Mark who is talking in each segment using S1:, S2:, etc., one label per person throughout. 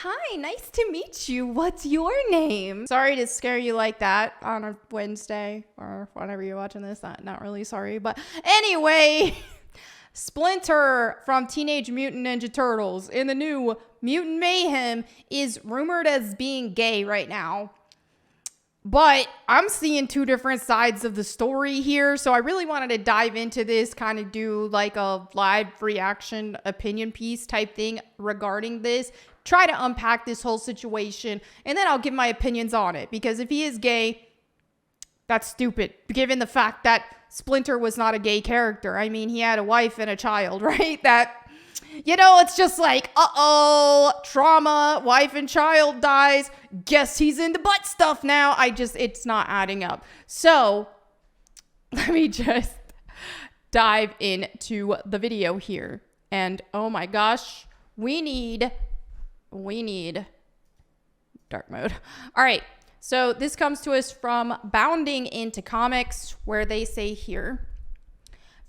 S1: Hi, nice to meet you. What's your name? Sorry to scare you like that on a Wednesday or whenever you're watching this. Not really sorry, but anyway, Splinter from Teenage Mutant Ninja Turtles in the new Mutant Mayhem is rumored as being gay right now. But I'm seeing two different sides of the story here. So I really wanted to dive into this, kind of do like a live reaction opinion piece type thing regarding this. Try to unpack this whole situation. And then I'll give my opinions on it. Because if he is gay, that's stupid. Given the fact that Splinter was not a gay character. I mean, he had a wife and a child, right? It's just like, trauma, wife and child dies. Guess he's into butt stuff now. It's not adding up. So let me just dive into the video here. And oh my gosh, we need dark mode. All right. So this comes to us from Bounding Into Comics, where they say here,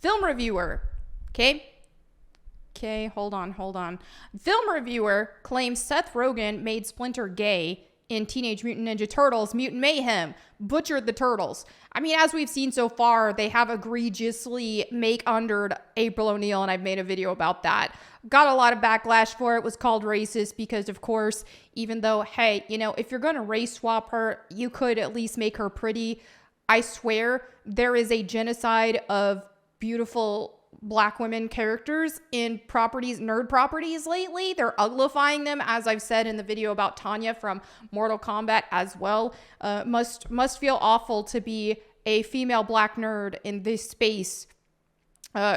S1: film reviewer. Okay, hold on. Film reviewer claims Seth Rogen made Splinter gay in Teenage Mutant Ninja Turtles Mutant Mayhem, butchered the turtles. I mean, as we've seen so far, they have egregiously make-undered April O'Neil, and I've made a video about that. Got a lot of backlash for it. Was called racist because, of course, even though, hey, if you're going to race swap her, you could at least make her pretty. I swear, there is a genocide of beautiful Black women characters in nerd properties lately. They're uglifying them, as I've said in the video about Tanya from Mortal Kombat as well. Must feel awful to be a female Black nerd in this space,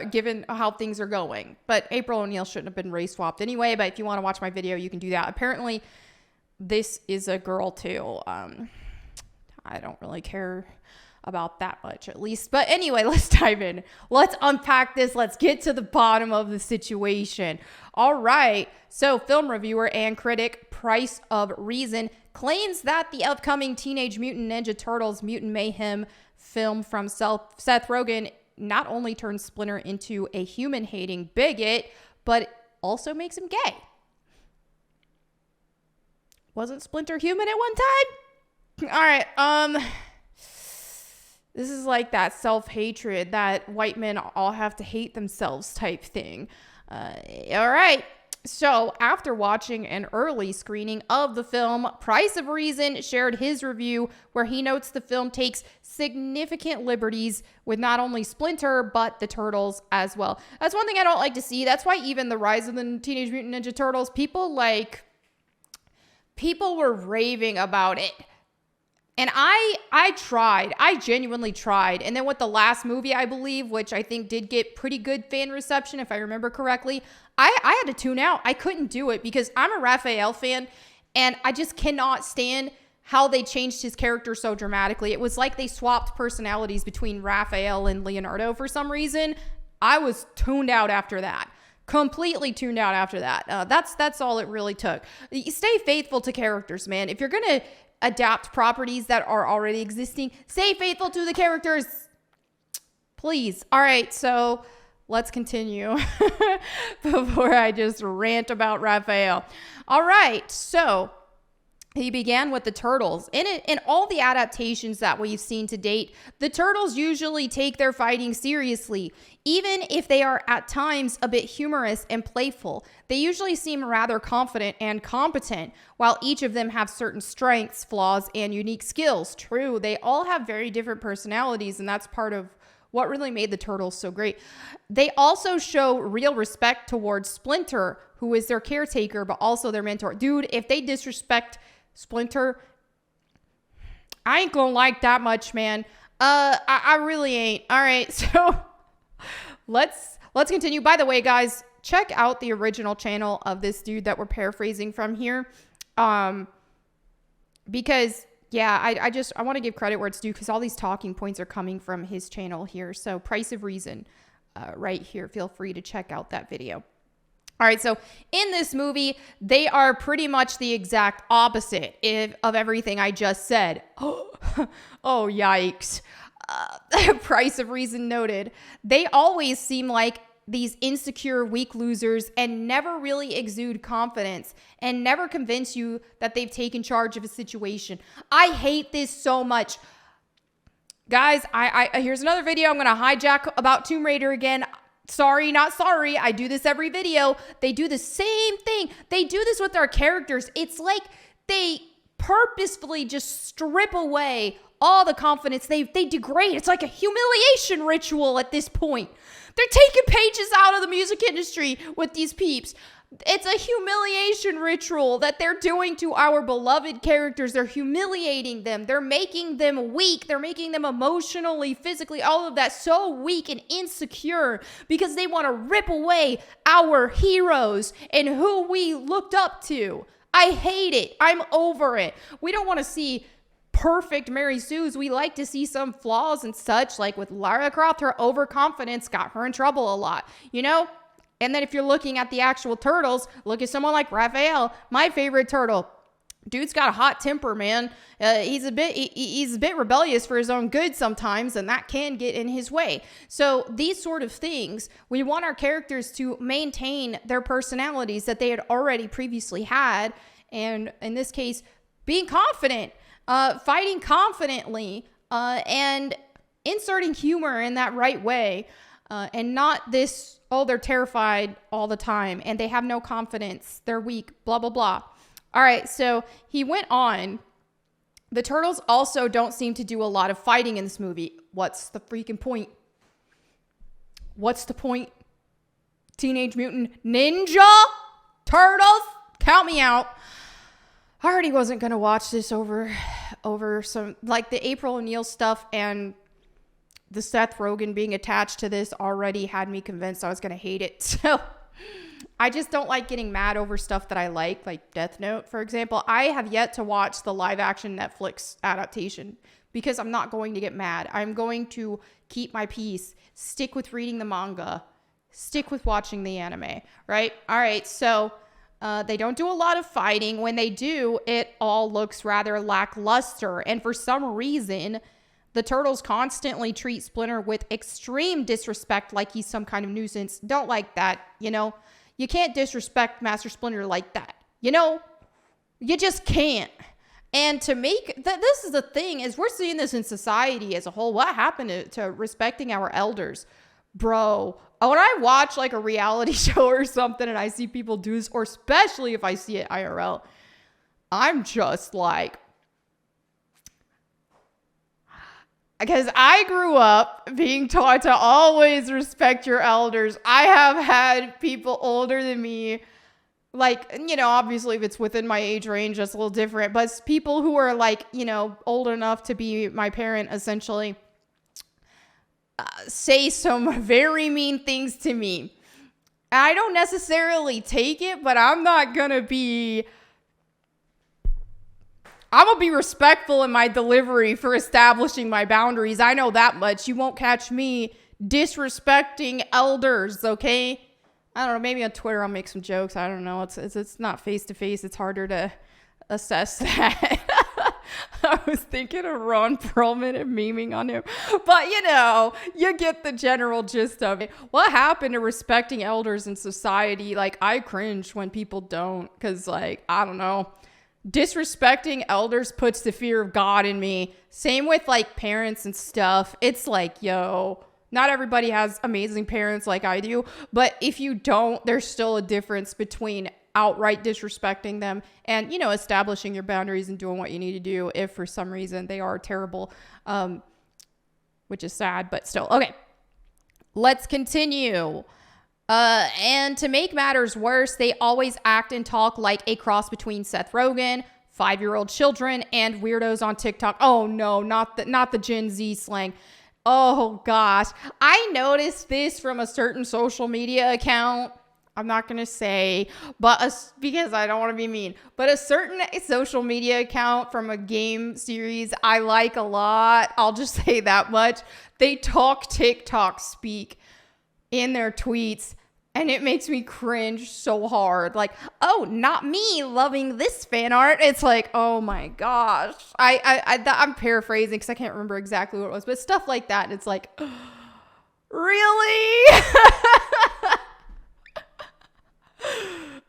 S1: given how things are going. But April O'Neil shouldn't have been race swapped anyway. But if you want to watch my video, you can do that. Apparently, this is a girl too. I don't really care about that much, at least. But anyway, let's dive in. Let's unpack this. Let's get to the bottom of the situation. All right. So film reviewer and critic Price of Reason claims that the upcoming Teenage Mutant Ninja Turtles Mutant Mayhem film from Seth Rogen not only turns Splinter into a human-hating bigot, but also makes him gay. Wasn't Splinter human at one time? All right. This is like that self-hatred that white men all have to hate themselves type thing. All right. So after watching an early screening of the film, Price of Reason shared his review where he notes the film takes significant liberties with not only Splinter, but the Turtles as well. That's one thing I don't like to see. That's why even the Rise of the Teenage Mutant Ninja Turtles, people were raving about it. And I genuinely tried. And then with the last movie, I believe, which I think did get pretty good fan reception, if I remember correctly, I had to tune out. I couldn't do it because I'm a Raphael fan and I just cannot stand how they changed his character so dramatically. It was like they swapped personalities between Raphael and Leonardo for some reason. I was tuned out after that. Completely tuned out after that. That's all it really took. Stay faithful to characters, man. If you're going to adapt properties that are already existing, stay faithful to the characters, please. All right, so let's continue before I just rant about Raphael. All right, so he began with the Turtles. In all the adaptations that we've seen to date, the Turtles usually take their fighting seriously. Even if they are at times a bit humorous and playful, they usually seem rather confident and competent, while each of them have certain strengths, flaws, and unique skills. True, they all have very different personalities, and that's part of what really made the Turtles so great. They also show real respect towards Splinter, who is their caretaker, but also their mentor. Dude, if they disrespect Splinter, I ain't gonna like that much, man. I really ain't. All right, so let's continue. By the way, guys, check out the original channel of this dude that we're paraphrasing from here, because yeah, I want to give credit where it's due because all these talking points are coming from his channel here. So Price of Reason, right here. Feel free to check out that video. All right, so in this movie, they are pretty much the exact opposite of everything I just said. Oh, yikes. Price of Reason noted. They always seem like these insecure, weak losers and never really exude confidence and never convince you that they've taken charge of a situation. I hate this so much. Guys, I here's another video. I'm going to hijack about Tomb Raider again. Sorry, not sorry. I do this every video. They do the same thing. They do this with our characters. It's like they purposefully just strip away all the confidence. They degrade. It's like a humiliation ritual at this point. They're taking pages out of the music industry with these peeps. It's a humiliation ritual that they're doing to our beloved characters. They're humiliating them. They're making them weak. They're making them emotionally, physically, all of that so weak and insecure because they want to rip away our heroes and who we looked up to. I hate it. I'm over it. We don't want to see perfect Mary Sue's. We like to see some flaws and such, like with Lara Croft. Her overconfidence got her in trouble a lot, you know? And then if you're looking at the actual turtles, look at someone like Raphael, my favorite turtle. Dude's got a hot temper, man. He's a bit rebellious for his own good sometimes, and that can get in his way. So these sort of things, we want our characters to maintain their personalities that they had already previously had. And in this case, being confident, fighting confidently, and inserting humor in that right way, and not this, oh, they're terrified all the time and they have no confidence. They're weak, blah, blah, blah. All right, so he went on. The turtles also don't seem to do a lot of fighting in this movie. What's the freaking point? What's the point? Teenage Mutant Ninja Turtles? Count me out. I already wasn't going to watch this over some, like the April O'Neil stuff and the Seth Rogen being attached to this already had me convinced I was going to hate it. So I just don't like getting mad over stuff that I like Death Note, for example. I have yet to watch the live action Netflix adaptation because I'm not going to get mad. I'm going to keep my peace, stick with reading the manga, stick with watching the anime, right? All right, so they don't do a lot of fighting. When they do, it all looks rather lackluster. And for some reason, the turtles constantly treat Splinter with extreme disrespect like he's some kind of nuisance. Don't like that, you know? You can't disrespect Master Splinter like that. You know? You just can't. And to make this is the thing, is we're seeing this in society as a whole. What happened to respecting our elders? Bro, when I watch like a reality show or something and I see people do this, or especially if I see it IRL, I'm just like, because I grew up being taught to always respect your elders. I have had people older than me, like, you know, obviously if it's within my age range, that's a little different. But people who are like, you know, old enough to be my parent, essentially, say some very mean things to me. I don't necessarily take it, but I'm gonna be respectful in my delivery for establishing my boundaries. I know that much. You won't catch me disrespecting elders, okay? I don't know. Maybe on Twitter I'll make some jokes. I don't know. It's not face to face. It's harder to assess that. I was thinking of Ron Perlman and memeing on him. But, you know, you get the general gist of it. What happened to respecting elders in society? Like, I cringe when people don't, because, like, I don't know. Disrespecting elders puts the fear of God in me. Same with like parents and stuff. It's like, yo, not everybody has amazing parents like I do, but if you don't, there's still a difference between outright disrespecting them and, you know, establishing your boundaries and doing what you need to do if for some reason they are terrible, which is sad, but still. Okay, let's continue. And to make matters worse, they always act and talk like a cross between Seth Rogen, 5-year-old children, and weirdos on TikTok. Oh no, not the Gen Z slang. Oh gosh. I noticed this from a certain social media account. I'm not going to say, because I don't want to be mean, but a certain social media account from a game series I like a lot. I'll just say that much. They talk TikTok speak in their tweets, and it makes me cringe so hard. Like, oh, not me loving this fan art. It's like, oh my gosh. I'm paraphrasing because I can't remember exactly what it was, but stuff like that. And it's like, Really?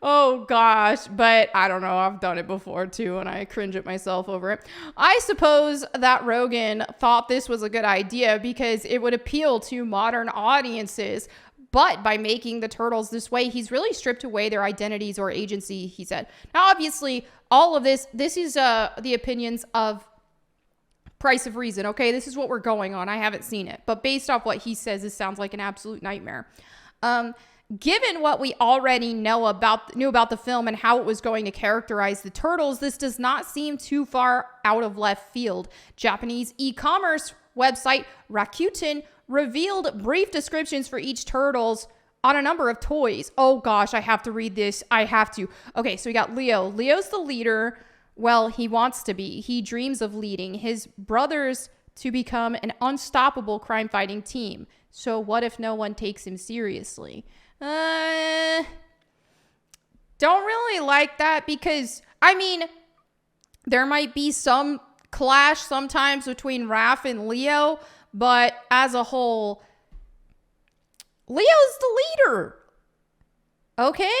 S1: Oh gosh, but I don't know. I've done it before too, and I cringe at myself over it. I suppose that Rogan thought this was a good idea because it would appeal to modern audiences. But by making the turtles this way, he's really stripped away their identities or agency, he said. Now, obviously, all of this is the opinions of Price of Reason, okay? This is what we're going on. I haven't seen it. But based off what he says, this sounds like an absolute nightmare. Given what we already knew about the film and how it was going to characterize the turtles, this does not seem too far out of left field. Japanese e-commerce website Rakuten revealed brief descriptions for each turtles on a number of toys. Oh gosh, I have to read this. I have to. Okay, so we got Leo. Leo's the leader. Well, he wants to be. He dreams of leading his brothers to become an unstoppable crime-fighting team. So what if no one takes him seriously? Don't really like that because, I mean, there might be some clash sometimes between Raph and Leo, but as a whole, Leo's the leader. Okay?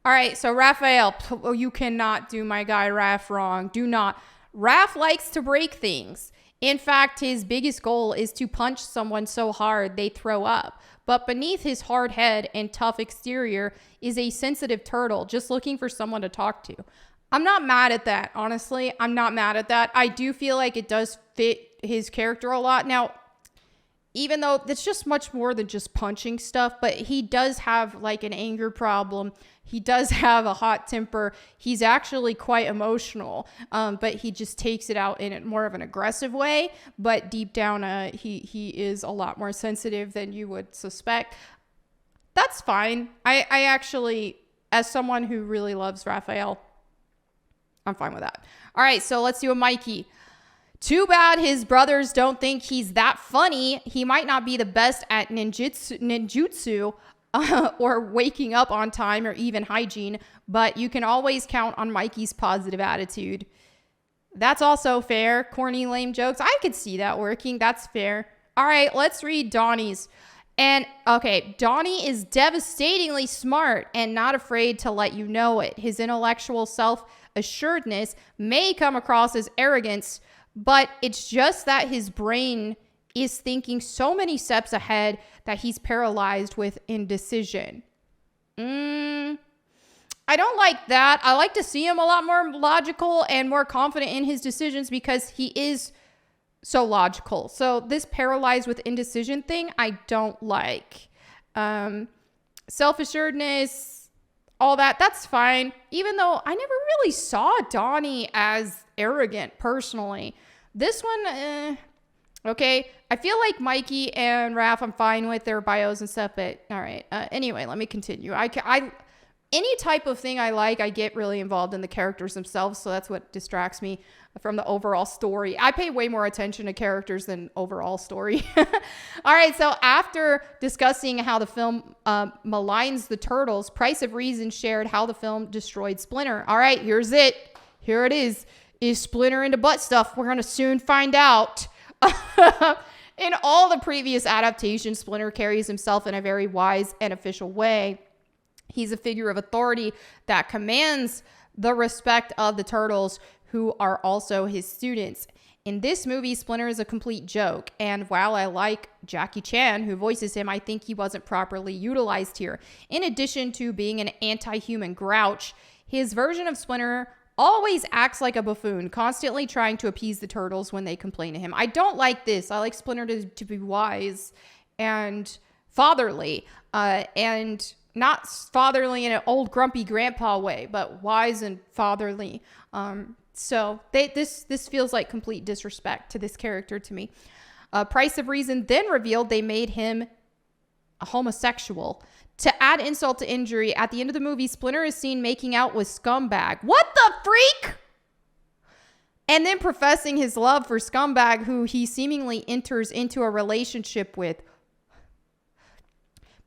S1: All right, so Raphael, you cannot do my guy Raph wrong. Do not. Raph likes to break things. In fact, his biggest goal is to punch someone so hard they throw up. But beneath his hard head and tough exterior is a sensitive turtle just looking for someone to talk to. I'm not mad at that, honestly. I'm not mad at that. I do feel like it does fit his character a lot. Now, even though it's just much more than just punching stuff, but he does have like an anger problem. He does have a hot temper. He's actually quite emotional, but he just takes it out in more of an aggressive way. But deep down, he is a lot more sensitive than you would suspect. That's fine. I actually, as someone who really loves Raphael, I'm fine with that. All right, so let's do a Mikey. Too bad his brothers don't think he's that funny. He might not be the best at ninjutsu or waking up on time or even hygiene, but you can always count on Mikey's positive attitude. That's also fair. Corny, lame jokes. I could see that working. That's fair. All right, let's read Donnie's. And okay, Donnie is devastatingly smart and not afraid to let you know it. His intellectual self-assuredness may come across as arrogance, but it's just that his brain is thinking so many steps ahead that he's paralyzed with indecision. I don't like that. I like to see him a lot more logical and more confident in his decisions because he is so logical. So this paralyzed with indecision thing, I don't like. Self-assuredness, all that, that's fine. Even though I never really saw Donnie as arrogant personally. This one, okay. I feel like Mikey and Raph, I'm fine with their bios and stuff, but all right. Anyway, let me continue. Any type of thing I like, I get really involved in the characters themselves, so that's what distracts me from the overall story. I pay way more attention to characters than overall story. All right, so after discussing how the film maligns the turtles, Price of Reason shared how the film destroyed Splinter. All right, here's it. Here it is. Is Splinter into butt stuff? We're going to soon find out. In all the previous adaptations, Splinter carries himself in a very wise and official way. He's a figure of authority that commands the respect of the turtles, who are also his students. In this movie, Splinter is a complete joke, and while I like Jackie Chan, who voices him, I think he wasn't properly utilized here. In addition to being an anti-human grouch, his version of Splinter always acts like a buffoon, constantly trying to appease the turtles when they complain to him. I don't like this. I like Splinter to be wise and fatherly, and not fatherly in an old grumpy grandpa way, but wise and fatherly. So this feels like complete disrespect to this character to me. Price of Reason then revealed they made him a homosexual. To add insult to injury, at the end of the movie, Splinter is seen making out with Scumbag. What the freak? And then professing his love for Scumbag, who he seemingly enters into a relationship with.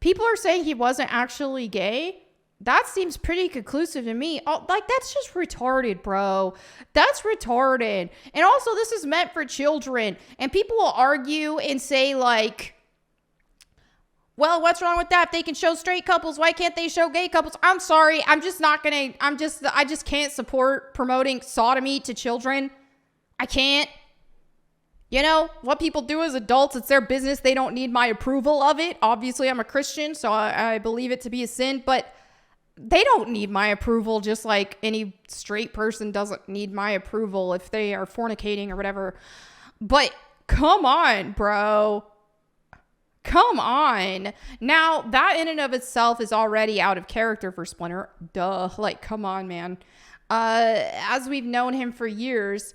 S1: People are saying he wasn't actually gay. That seems pretty conclusive to me. Oh, like, that's just retarded, bro. That's retarded. And also, this is meant for children. And people will argue and say, like, well, what's wrong with that? If they can show straight couples, why can't they show gay couples? I'm sorry. I just can't support promoting sodomy to children. I can't. You know, what people do as adults, it's their business. They don't need my approval of it. Obviously, I'm a Christian, so I believe it to be a sin, but they don't need my approval, just like any straight person doesn't need my approval if they are fornicating or whatever. But come on, bro. Come on. Now, that in and of itself is already out of character for Splinter. Duh. Like, come on, man. As we've known him for years,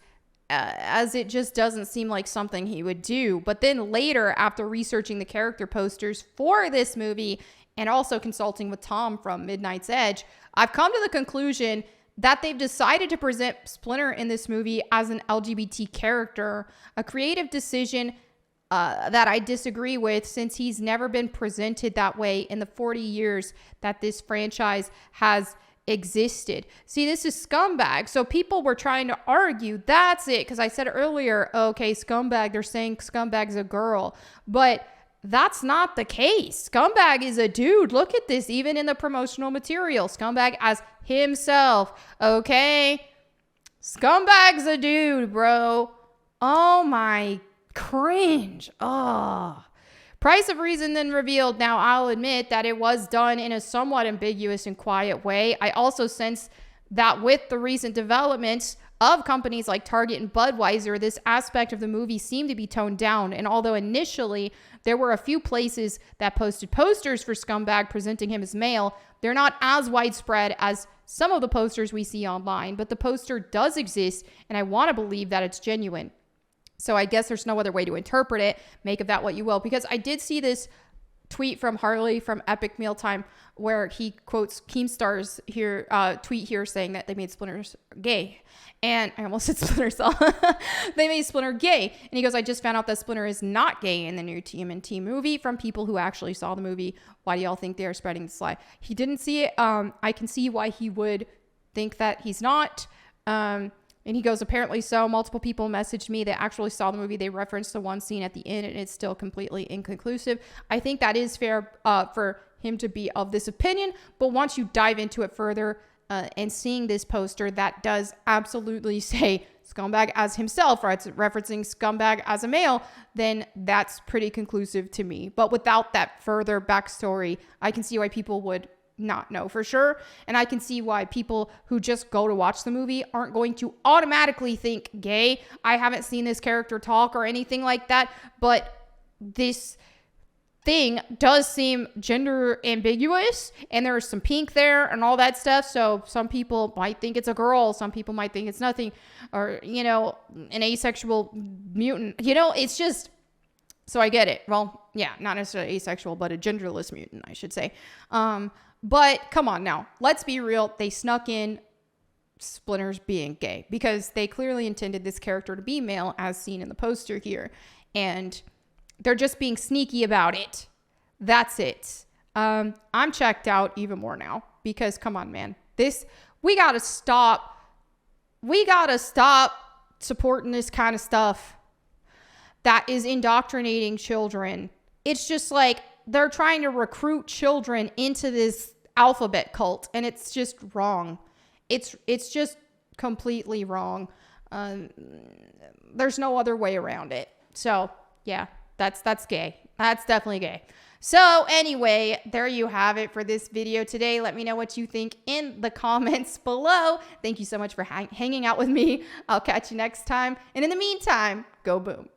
S1: as it just doesn't seem like something he would do. But then later, after researching the character posters for this movie and also consulting with Tom from Midnight's Edge, I've come to the conclusion that they've decided to present Splinter in this movie as an LGBT character, a creative decision that I disagree with, since he's never been presented that way in the 40 years that this franchise has existed. See, this is Scumbag. So people were trying to argue that's it, because I said earlier, okay, Scumbag, they're saying Scumbag's a girl, but that's not the case. Scumbag is a dude. Look at this, even in the promotional material. Scumbag as himself. Okay? Scumbag's a dude, bro. Oh my, cringe. Oh. Price of Reason then revealed. Now, I'll admit that it was done in a somewhat ambiguous and quiet way. I also sense that with the recent developments of companies like Target and Budweiser, this aspect of the movie seemed to be toned down. And although initially there were a few places that posted posters for Scumbag presenting him as male, they're not as widespread as some of the posters we see online. But the poster does exist, and I want to believe that it's genuine. So I guess there's no other way to interpret it. Make of that what you will. Because I did see this tweet from Harley from Epic Mealtime where he quotes Keemstar's here tweet here saying that they made Splinter gay. And I almost said Splinter Cell. They made Splinter gay. And he goes, I just found out that Splinter is not gay in the new TMNT movie from people who actually saw the movie. Why do y'all think they are spreading this lie? He didn't see it. I can see why he would think that he's not. And he goes, apparently so. Multiple people messaged me that actually saw the movie. They referenced the one scene at the end, and it's still completely inconclusive. I think that is fair for him to be of this opinion. But once you dive into it further and seeing this poster that does absolutely say Scumbag as himself, or it's referencing Scumbag as a male, then that's pretty conclusive to me. But without that further backstory, I can see why people would not know for sure. And I can see why people who just go to watch the movie aren't going to automatically think gay. I haven't seen this character talk or anything like that, but this thing does seem gender ambiguous, and there's some pink there and all that stuff. So some people might think it's a girl. Some people might think it's nothing, or, you know, an asexual mutant, you know, it's just, so I get it. Well, yeah, not necessarily asexual, but a genderless mutant, I should say. But come on now, let's be real. They snuck in Splinter's being gay because they clearly intended this character to be male as seen in the poster here. And they're just being sneaky about it. That's it. I'm checked out even more now because come on, man, we gotta stop supporting this kind of stuff that is indoctrinating children. It's just like, they're trying to recruit children into this alphabet cult, and it's just wrong. It's just completely wrong. There's no other way around it. So yeah, that's gay. That's definitely gay. So anyway, there you have it for this video today. Let me know what you think in the comments below. Thank you so much for hanging out with me. I'll catch you next time. And in the meantime, go boom.